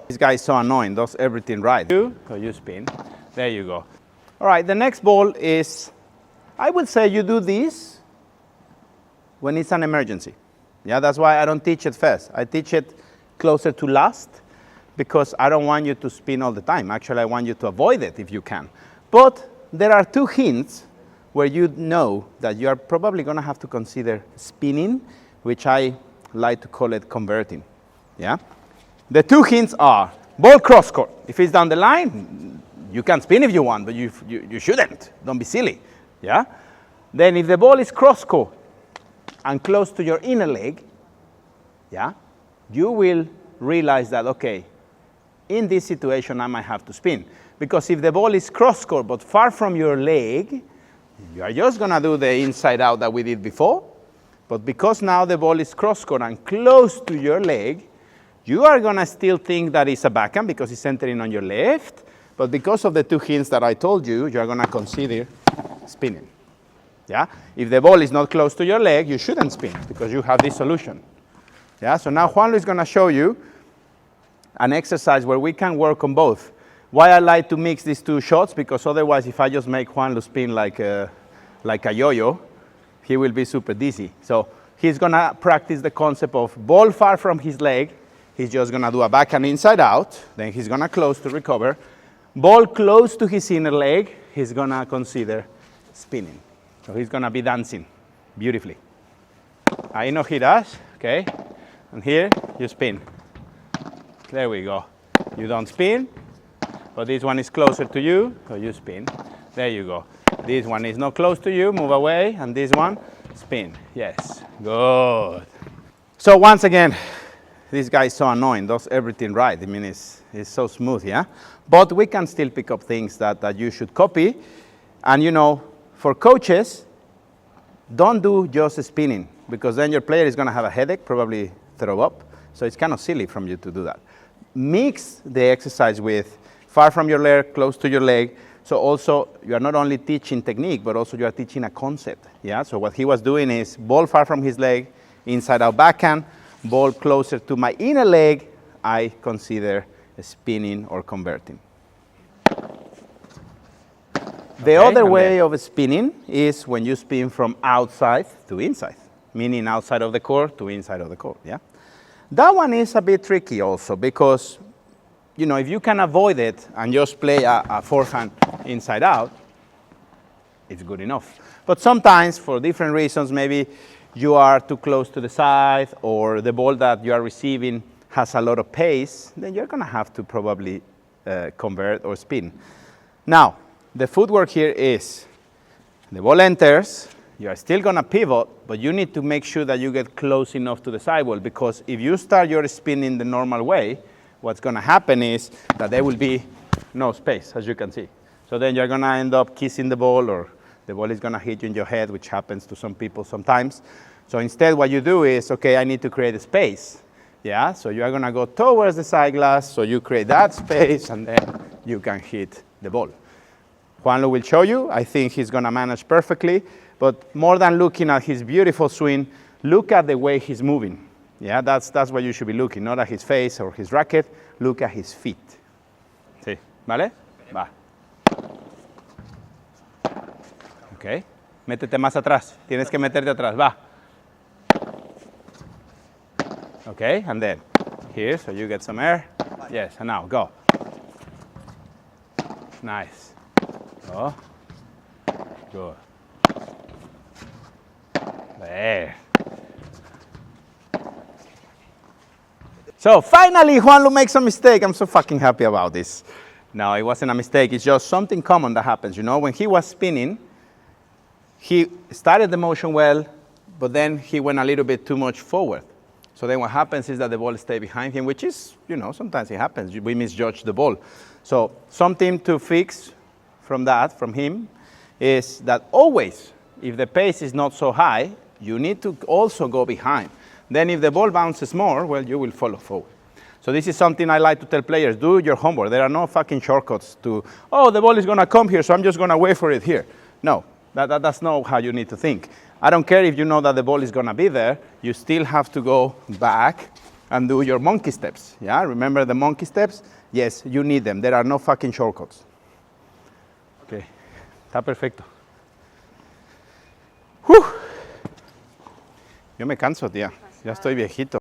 This guy is so annoying, does everything right. So you spin. There you go. All right, the next ball is, I would say you do this when it's an emergency. Yeah, that's why I don't teach it first. I teach it closer to last because I don't want you to spin all the time. Actually, I want you to avoid it if you can. But there are two hints where you know that you are probably going to have to consider spinning, which I like to call it converting. Yeah? The two hints are ball cross court. If it's down the line, you can spin if you want, but you shouldn't. Don't be silly. Yeah? Then if the ball is cross court and close to your inner leg, yeah, you will realize that, okay, in this situation I might have to spin. Because if the ball is cross court but far from your leg, you are just going to do the inside out that we did before. But because now the ball is cross court and close to your leg, you are going to still think that it's a backhand because it's entering on your left. But because of the two hints that I told you, you are going to consider spinning. Yeah? If the ball is not close to your leg, you shouldn't spin because you have this solution. Yeah? So now Juanlu is going to show you an exercise where we can work on both. Why I like to mix these two shots, because otherwise if I just make Juanlu spin like a yo-yo, he will be super dizzy. So he's going to practice the concept of ball far from his leg. He's just going to do a backhand inside out. Then he's going to close to recover. Ball close to his inner leg, he's going to consider spinning. So he's going to be dancing beautifully. Ahí no giras, okay? And here you spin. There we go. You don't spin, but this one is closer to you, so you spin. There you go. This one is not close to you, move away, and this one, spin. Yes, good. So once again, this guy is so annoying, does everything right. I mean, it's so smooth, yeah? But we can still pick up things that you should copy. And you know, for coaches, don't do just spinning, because then your player is going to have a headache, probably throw up. So it's kind of silly from you to do that. Mix the exercise with far from your leg, close to your leg. So also, you are not only teaching technique, but also you are teaching a concept. Yeah. So what he was doing is ball far from his leg, inside out backhand, ball closer to my inner leg, I consider spinning or converting. The other way of spinning is when you spin from outside to inside, meaning outside of the court to inside of the court. Yeah. That one is a bit tricky also because, you know, if you can avoid it and just play a forehand inside out, it's good enough. But sometimes, for different reasons, maybe you are too close to the side or the ball that you are receiving has a lot of pace, then you're going to have to probably convert or spin. Now, the footwork here is the ball enters, you are still going to pivot, but you need to make sure that you get close enough to the sidewall, because if you start your spin in the normal way, what's going to happen is that there will be no space, as you can see. So then you're going to end up kissing the ball, or the ball is going to hit you in your head, which happens to some people sometimes. So instead what you do is, okay, I need to create a space. Yeah, so you are going to go towards the side glass, so you create that space, and then you can hit the ball. Juanlu will show you. I think he's going to manage perfectly. But more than looking at his beautiful swing, look at the way he's moving. Yeah, that's what you should be looking, not at his face or his racket. Look at his feet. Sí, ¿vale? Va. Ok. Métete más atrás. Tienes que meterte atrás. Va. Okay, and then here, so you get some air. Yes, and now go. Nice. Go. Good. There. So finally, Juanlu makes a mistake. I'm so fucking happy about this. No, it wasn't a mistake. It's just something common that happens. You know, when he was spinning, he started the motion well, but then he went a little bit too much forward. So then what happens is that the ball stays behind him, which is, you know, sometimes it happens. We misjudge the ball. So something to fix from that, from him, is that always, if the pace is not so high, you need to also go behind. Then if the ball bounces more, well, you will follow forward. So this is something I like to tell players. Do your homework. There are no fucking shortcuts to, oh, the ball is going to come here, so I'm just going to wait for it here. No, that's not how you need to think. I don't care if you know that the ball is going to be there. You still have to go back and do your monkey steps. Yeah, remember the monkey steps? Yes, you need them. There are no fucking shortcuts. Okay, está perfecto. Yo me canso, tía. Ya estoy viejito.